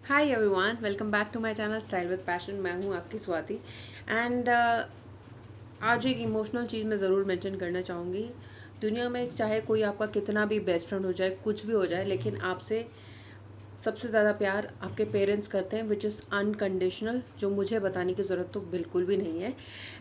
Hi everyone, welcome back to my channel style with passion. मैं हूं आपकी Swati and आज एक इमोशनल चीज़ मैं ज़रूर मेंशन करना चाहूँगी। दुनिया में चाहे कोई आपका कितना भी बेस्ट फ्रेंड हो जाए, कुछ भी हो जाए, लेकिन आपसे सबसे ज़्यादा प्यार आपके पेरेंट्स करते हैं, विच इज़ अनकंडीशनल, जो मुझे बताने की ज़रूरत तो बिल्कुल भी नहीं है।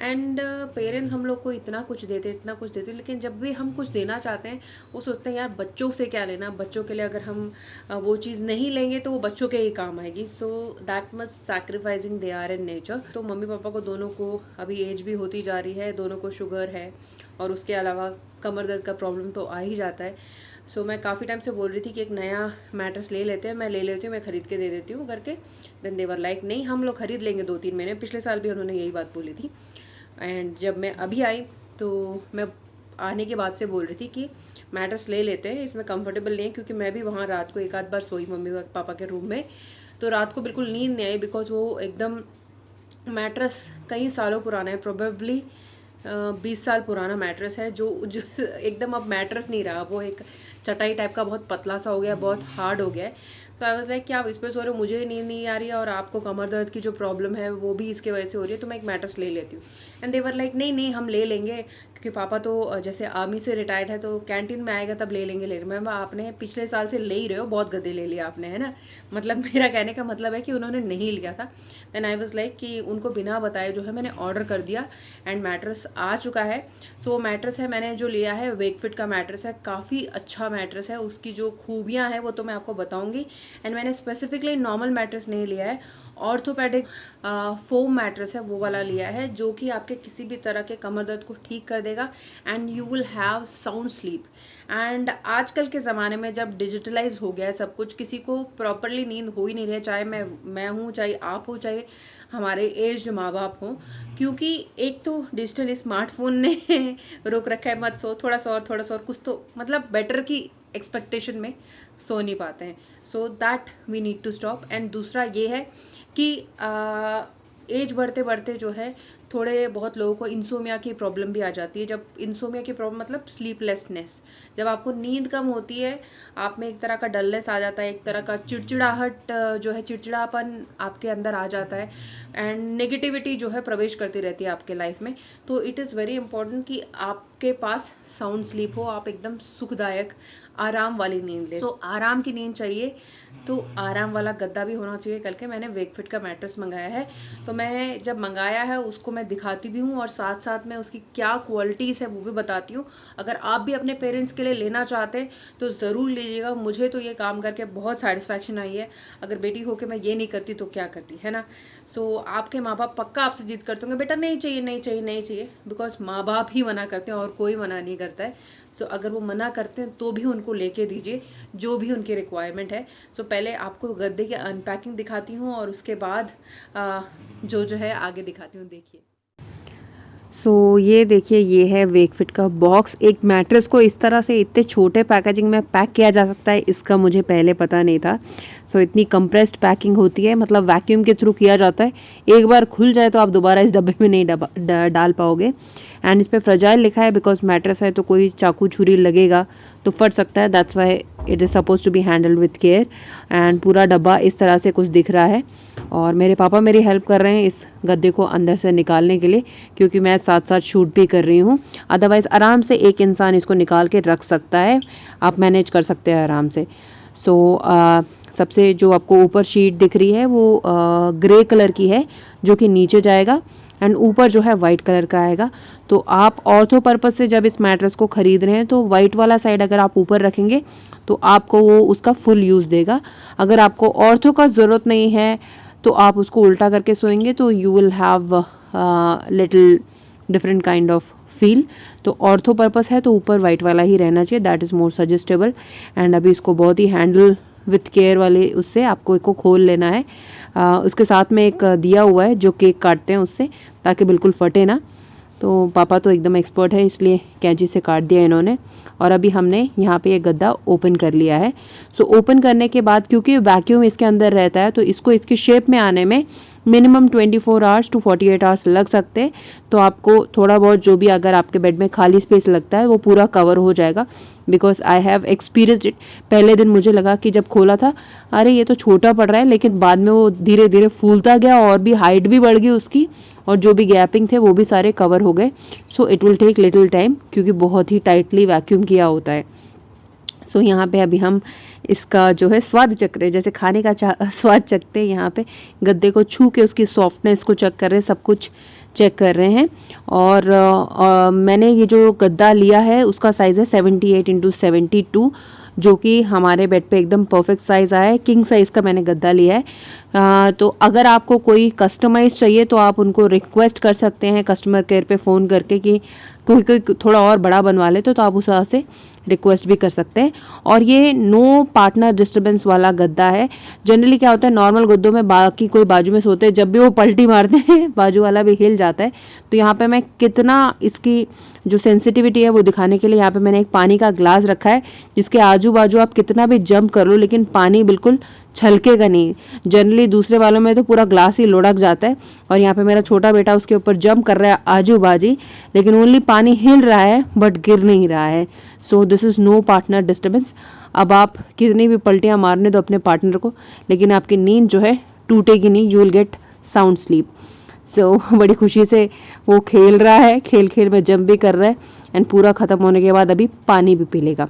एंड पेरेंट्स हम लोग को इतना कुछ देते, लेकिन जब भी हम कुछ देना चाहते हैं वो सोचते हैं यार बच्चों से क्या लेना, बच्चों के लिए अगर हम वो चीज़ नहीं लेंगे तो वो बच्चों के ही काम आएगी। So that much sacrificing they are in nature. तो मम्मी पापा को दोनों को अभी एज भी होती जा रही है, दोनों को शुगर है और उसके अलावा कमर दर्द का प्रॉब्लम तो आ ही जाता है। सो मैं काफ़ी टाइम से बोल रही थी कि एक नया मैट्रेस ले लेते हैं, मैं ले लेती हूँ, मैं ख़रीद के दे देती हूँ करके। देन देवर लाइक नहीं, हम लोग ख़रीद लेंगे 2-3 महीने। पिछले साल भी उन्होंने यही बात बोली थी। एंड जब मैं अभी आई तो मैं आने के बाद से बोल रही थी कि मैट्रेस ले लेते हैं, इसमें कंफर्टेबल नहीं है, क्योंकि मैं भी वहाँ रात को एक आध बार सोई मम्मी पापा के रूम में, तो रात को बिल्कुल नींद नहीं आई, बिकॉज वो एकदम मैट्रेस कई सालों पुराना है, प्रोबेबली 20 साल पुराना मैट्रेस है, जो एकदम अब मैट्रेस नहीं रहा, वो एक चटाई टाइप का बहुत पतला सा हो गया, बहुत हार्ड हो गया है। तो आई वाज लाइक कि आप इस पर सो रहे हो, मुझे नींद नहीं आ रही है और आपको कमर दर्द की जो प्रॉब्लम है वो भी इसके वजह से हो रही है, तो मैं एक मैट्रेस ले लेती हूँ। एंड देवर लाइक नहीं नहीं, हम ले लेंगे, क्योंकि पापा तो जैसे आर्मी से रिटायर्ड है, तो कैंटीन में आएगा तब ले लेंगे। मैम आपने पिछले साल से ले ही रहे हो, बहुत गद्दे ले लिए आपने, है ना। मतलब मेरा कहने का मतलब है कि उन्होंने नहीं लिया था। देन आई वाज लाइक कि उनको बिना बताए जो है मैंने ऑर्डर कर दिया एंड मैट्रेस आ चुका है। सो मैट्रेस है, मैंने जो लिया है वेकफिट का मैट्रेस है, काफ़ी अच्छा मैट्रेस है। उसकी जो खूबियाँ हैं वो तो मैं आपको बताऊंगी। एंड मैंने स्पेसिफिकली नॉर्मल मैट्रेस नहीं लिया है, ऑर्थोपेडिक फोम मैट्रेस है, वो वाला लिया है, जो कि आपके किसी भी तरह के कमर दर्द को ठीक कर देगा and you will have sound sleep. And आजकल के ज़माने में जब डिजिटलाइज हो गया है सब कुछ, किसी को प्रॉपरली नींद हो ही नहीं रही है, चाहे मैं हूँ, चाहे आप हो, चाहे हमारे एज माँ बाप हों, क्योंकि एक तो डिजिटल स्मार्टफोन ने रोक रखा है, मत सो, थोड़ा सा और, थोड़ा सा और, कुछ तो मतलब बेटर की एक्सपेक्टेशन में सो नहीं पाते हैं। So that we need to stop. And दूसरा ये है कि एज बढ़ते बढ़ते जो है थोड़े बहुत लोगों को इंसोमिया की प्रॉब्लम भी आ जाती है। जब इंसोमिया की प्रॉब्लम मतलब स्लीपलेसनेस, जब आपको नींद कम होती है, आप में एक तरह का डलनेस आ जाता है, एक तरह का चिड़चिड़ाहट जो है, चिड़चिड़ापन आपके अंदर आ जाता है एंड नेगेटिविटी जो है प्रवेश करती रहती है आपके लाइफ में। तो इट इज़ वेरी इंपॉर्टेंट कि आपके पास साउंड स्लीप हो, आप एकदम सुखदायक आराम वाली नींद ले। तो आराम की नींद चाहिए तो आराम वाला गद्दा भी होना चाहिए। करके मैंने वेकफिट का मैट्रेस मंगाया है, तो मैंने जब मंगाया है उसको मैं दिखाती भी हूँ और साथ साथ में उसकी क्या क्वालिटीज़ है वो भी बताती हूँ। अगर आप भी अपने पेरेंट्स के लिए लेना चाहते हैं तो ज़रूर लीजिएगा। मुझे तो ये काम करके बहुत सेटिस्फैक्शन आई है। अगर बेटी होकर मैं ये नहीं करती तो क्या करती, है ना। सो आपके माँ बाप पक्का आपसे जिद करते होंगे, बेटा नहीं चाहिए नहीं चाहिए नहीं चाहिए, बिकॉज माँ बाप ही मना करते हैं और कोई मना नहीं करता है। सो अगर वो मना करते हैं तो भी उनको लेके दीजिए जो भी उनकी रिक्वायरमेंट है। सो पहले आपको गद्दे की अनपैकिंग दिखाती हूँ और उसके बाद जो है आगे दिखाती हूँ, देखिए। ये देखिए, ये है वेकफिट का बॉक्स। एक मैट्रेस को इस तरह से इतने छोटे पैकेजिंग में पैक किया जा सकता है, इसका मुझे पहले पता नहीं था। इतनी कंप्रेस्ड पैकिंग होती है, मतलब वैक्यूम के थ्रू किया जाता है। एक बार खुल जाए तो आप दोबारा इस डब्बे में नहीं डाल पाओगे। एंड इस पर फ्रजाइल लिखा है, बिकॉज मैट्रेस है तो कोई चाकू छुरी लगेगा तो फट सकता है, that's why it is suppose to be handled with care. And पूरा डब्बा इस तरह से कुछ दिख रहा है और मेरे पापा मेरी हेल्प कर रहे हैं इस गद्दे को अंदर से निकालने के लिए, क्योंकि मैं साथ साथ शूट भी कर रही हूँ। अदरवाइज आराम से एक इंसान इसको निकाल के रख सकता है, आप मैनेज कर सकते हैं आराम से। सबसे जो आपको ऊपर शीट दिख रही है वो ग्रे कलर की है, जो कि नीचे जाएगा एंड ऊपर जो है वाइट कलर का आएगा। तो आप ऑर्थो पर्पस से जब इस मैट्रेस को खरीद रहे हैं तो वाइट वाला साइड अगर आप ऊपर रखेंगे तो आपको वो उसका फुल यूज़ देगा। अगर आपको ऑर्थो का ज़रूरत नहीं है तो आप उसको उल्टा करके सोएंगे तो you will have little different kind of feel. तो ऑर्थो पर्पस है तो ऊपर वाइट वाला ही रहना चाहिए, that is more suggestible. And अभी इसको बहुत ही हैंडल विथ केयर वाले उससे आपको इसको खोल लेना है। उसके साथ में एक दिया हुआ है जो केक काटते हैं उससे, ताकि बिल्कुल फटे ना। तो पापा तो एकदम एक्सपर्ट है, इसलिए कैंची से काट दिया इन्होंने। और अभी हमने यहाँ पे ये गद्दा ओपन कर लिया है। ओपन करने के बाद क्योंकि वैक्यूम इसके अंदर रहता है तो इसको इसकी शेप में आने में मिनिमम 24 आवर्स टू 48 आवर्स लग सकते हैं। तो आपको थोड़ा बहुत जो भी अगर आपके बेड में खाली स्पेस लगता है वो पूरा कवर हो जाएगा, because I have experienced it. पहले दिन मुझे लगा कि जब खोला था अरे ये तो छोटा पड़ रहा है, लेकिन बाद में वो धीरे धीरे फूलता गया और भी हाइट भी बढ़ गई उसकी, और जो भी गैपिंग थे वो भी सारे कवर हो गए। So it will take little time, क्योंकि बहुत ही टाइटली वैक्यूम किया होता है। सो यहाँ पे अभी हम इसका जो है स्वाद चख रहे हैं, जैसे खाने का स्वाद चखते हैं। यहाँ पे गद्दे को छू के उसकी सॉफ्टनेस को चेक कर रहे हैं, सब कुछ चेक कर रहे हैं। और मैंने ये जो गद्दा लिया है उसका साइज़ है 78x72, जो कि हमारे बेड पे एकदम परफेक्ट साइज़ आया है। किंग साइज़ का मैंने गद्दा लिया है। तो अगर आपको कोई कस्टमाइज चाहिए तो आप उनको रिक्वेस्ट कर सकते हैं कस्टमर केयर पे फ़ोन करके कि कोई थोड़ा और बड़ा बनवा ले, तो आप उस हिसाब से रिक्वेस्ट भी कर सकते हैं। और ये नो पार्टनर डिस्टर्बेंस वाला गद्दा है। जनरली क्या होता है, नॉर्मल गद्दों में बाकी कोई बाजू में सोते हैं, जब भी वो पलटी मारते हैं बाजू वाला भी हिल जाता है। तो यहाँ पे मैं कितना इसकी जो सेंसिटिविटी है वो दिखाने के लिए यहाँ पे मैंने एक पानी का ग्लास रखा है, जिसके आजू बाजू आप कितना भी जंप कर लो लेकिन पानी बिल्कुल छलकेगा नहीं। जनरली दूसरे वालों में तो पूरा ग्लास ही लुढ़क जाता है, और यहाँ पे मेरा छोटा बेटा उसके ऊपर जंप कर रहा है आजू बाजू, लेकिन ओनली पानी हिल रहा है बट गिर नहीं रहा है। So this is no partner disturbance. अब आप कितनी भी पलटियाँ मारने दो अपने पार्टनर को, लेकिन आपकी नींद जो है टूटेगी नहीं, you will get sound sleep. सो बड़ी खुशी से वो खेल रहा है, खेल खेल में जंप भी कर रहा है, एंड पूरा ख़त्म होने के बाद अभी पानी भी पी लेगा।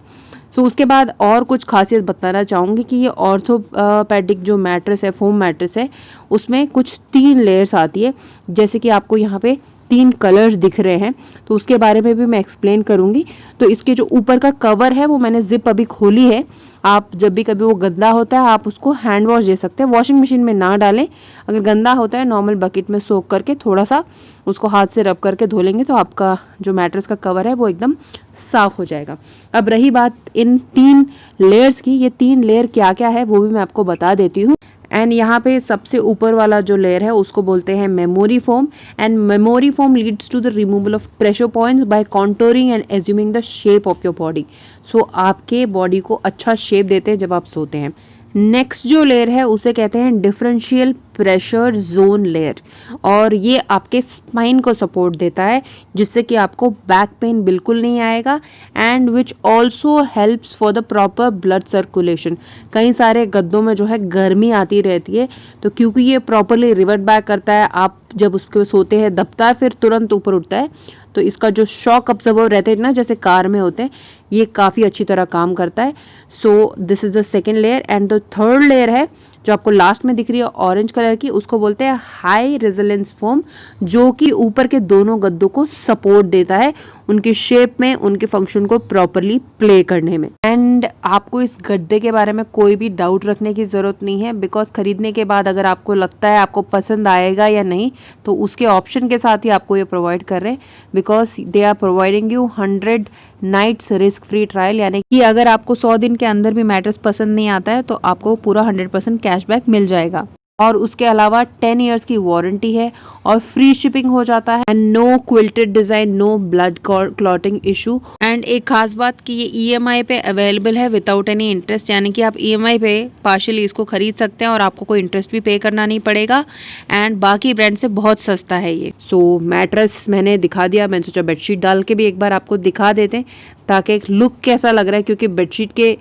सो उसके बाद और कुछ खासियत बताना चाहूँगी कि ये ऑर्थोपेडिक जो मैट्रेस है, फोम मैट्रेस है, उसमें कुछ 3 लेयर्स आती है। जैसे कि आपको यहाँ पे 3 कलर्स दिख रहे हैं, तो उसके बारे में भी मैं एक्सप्लेन करूँगी। तो इसके जो ऊपर का कवर है वो मैंने जिप अभी खोली है। आप जब भी कभी वो गंदा होता है आप उसको हैंड वॉश दे सकते हैं, वॉशिंग मशीन में ना डालें। अगर गंदा होता है नॉर्मल बकेट में सोक करके थोड़ा सा उसको हाथ से रब करके धो लेंगे तो आपका जो मैट्रेस का कवर है वो एकदम साफ हो जाएगा। अब रही बात इन 3 लेयर्स की, ये 3 लेयर क्या क्या है वो भी मैं आपको बता देती हूँ। एंड यहाँ पे सबसे ऊपर वाला जो लेयर है उसको बोलते हैं memory foam, and memory foam leads to the removal of pressure points by contouring and assuming the shape of your body. So आपके बॉडी को अच्छा शेप देते हैं जब आप सोते हैं। नेक्स्ट जो लेयर है उसे कहते हैं डिफरेंशियल प्रेशर जोन लेयर, और ये आपके स्पाइन को सपोर्ट देता है, जिससे कि आपको बैक पेन बिल्कुल नहीं आएगा, and which also helps for the proper blood circulation. कई सारे गद्दों में जो है गर्मी आती रहती है, तो क्योंकि ये प्रॉपरली रिवर्ट बैक करता है, आप जब उसके सोते हैं दबता है फिर तुरंत ऊपर उठता है, तो इसका जो शॉक ऑब्जर्वर रहते हैं ना, जैसे कार में होते हैं, ये काफ़ी अच्छी तरह काम करता है। So this is the second layer. And the third layer है जो आपको लास्ट में दिख रही है ऑरेंज कलर की, उसको बोलते हैं हाई रेजिलेंस फोम, जो कि ऊपर के दोनों गद्दों को सपोर्ट देता है उनकी शेप में, उनके फंक्शन को प्रॉपरली प्ले करने में। एंड आपको इस गद्दे के बारे में कोई भी डाउट रखने की ज़रूरत नहीं है, बिकॉज खरीदने के बाद अगर आपको लगता है आपको पसंद आएगा या नहीं, तो उसके ऑप्शन के साथ ही आपको ये प्रोवाइड कर रहे हैं, because they are providing you 100 nights risk free trial, यानी कि अगर आपको 100 दिन के अंदर भी मैट्रेस पसंद नहीं आता है तो आपको पूरा 100% कैशबैक मिल जाएगा। और उसके अलावा 10 इयर्स की वारंटी है और फ्री शिपिंग हो जाता है, and no quilted design, no blood clotting issue. And एक खास बात कि ये ईएमआई पे अवेलेबल है विदाउट एनी इंटरेस्ट, यानी कि आप ईएमआई पे पार्शियली इसको खरीद सकते हैं और आपको कोई इंटरेस्ट भी पे करना नहीं पड़ेगा, एंड बाकी ब्रांड से बहुत सस्ता है ये। सो मैट्रेस मैंने दिखा दिया, मैंने सोचा बेडशीट डाल के भी एक बार आपको दिखा देते हैं ताकि एक लुक कैसा लग रहा है, क्योंकि बेडशीट के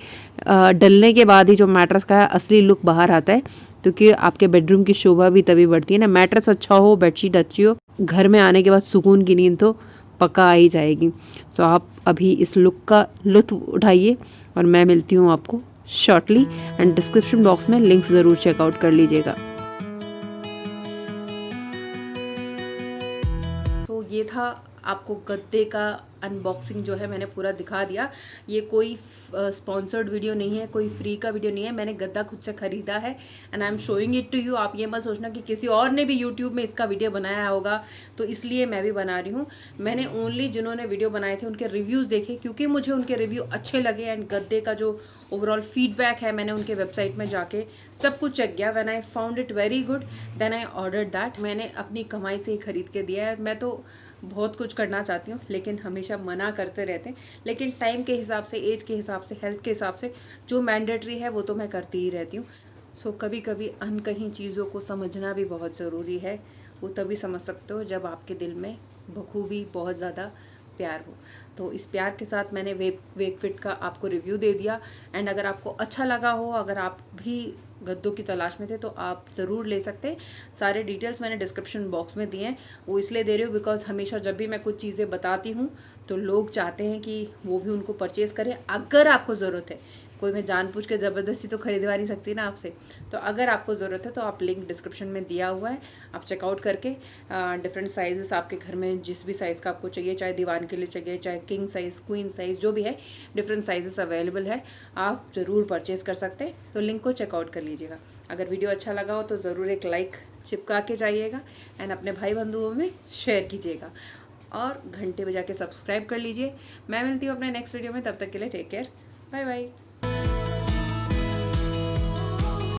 डलने के बाद ही जो मैट्रेस का असली लुक बाहर आता है, क्योंकि आपके बेडरूम की शोभा भी तभी बढ़ती है ना। मैट्रेस अच्छा हो, बेडशीट अच्छी हो, घर में आने के बाद सुकून की नींद तो पक्का आ ही जाएगी। सो आप अभी इस लुक का लुत्फ उठाइए और मैं मिलती हूँ आपको शॉर्टली, एंड डिस्क्रिप्शन बॉक्स में लिंक्स ज़रूर चेकआउट कर लीजिएगा। तो ये था आपको गद्दे का अनबॉक्सिंग जो है मैंने पूरा दिखा दिया। ये कोई स्पॉन्सर्ड वीडियो नहीं है, कोई फ्री का वीडियो नहीं है, मैंने गद्दा खुद से खरीदा है and I am showing it to you. आप ये मत सोचना कि किसी और ने भी यूट्यूब में इसका वीडियो बनाया होगा तो इसलिए मैं भी बना रही हूँ। मैंने ओनली जिन्होंने वीडियो बनाए थे उनके रिव्यूज़ देखे, क्योंकि मुझे उनके रिव्यू अच्छे लगे, एंड गद्दे का जो ओवरऑल फीडबैक है मैंने उनके वेबसाइट में जाके सब कुछ चेक किया। When I found it very good then I ordered that. मैंने अपनी कमाई से ही खरीद के दिया है। मैं तो बहुत कुछ करना चाहती हूँ लेकिन हमेशा मना करते रहते हैं, लेकिन टाइम के हिसाब से, एज के हिसाब से, हेल्थ के हिसाब से जो मैंडेटरी है वो तो मैं करती ही रहती हूँ। सो कभी कभी अनकही चीज़ों को समझना भी बहुत ज़रूरी है। वो तभी समझ सकते हो जब आपके दिल में बखूबी बहुत ज़्यादा प्यार हो। तो इस प्यार के साथ मैंने वेकफिट का आपको रिव्यू दे दिया। एंड अगर आपको अच्छा लगा हो, अगर आप भी गद्दों की तलाश में थे, तो आप ज़रूर ले सकते हैं। सारे डिटेल्स मैंने डिस्क्रिप्शन बॉक्स में दिए हैं। वो इसलिए दे रही हूँ बिकॉज हमेशा जब भी मैं कुछ चीज़ें बताती हूँ तो लोग चाहते हैं कि वो भी उनको परचेज़ करें। अगर आपको ज़रूरत है, कोई मैं जानबूझ के ज़बरदस्ती तो खरीदवा नहीं सकती ना आपसे। तो अगर आपको ज़रूरत है तो आप लिंक डिस्क्रिप्शन में दिया हुआ है, आप चेकआउट करके डिफरेंट साइजेस आपके घर में जिस भी साइज़ का आपको चाहिए, चाहे दीवान के लिए चाहिए, चाहे किंग साइज़, क्वीन साइज़, जो भी है डिफरेंट साइजेस अवेलेबल है, आप ज़रूर परचेज़ कर सकते हैं। तो लिंक को चेकआउट कर लीजिएगा। अगर वीडियो अच्छा लगा हो तो ज़रूर एक लाइक चिपका के जाइएगा एंड अपने भाई बंधुओं में शेयर कीजिएगा और घंटे बजा के सब्सक्राइब कर लीजिए। मैं मिलती हूँ अपने नेक्स्ट वीडियो में, तब तक के लिए टेक केयर, बाय बाय।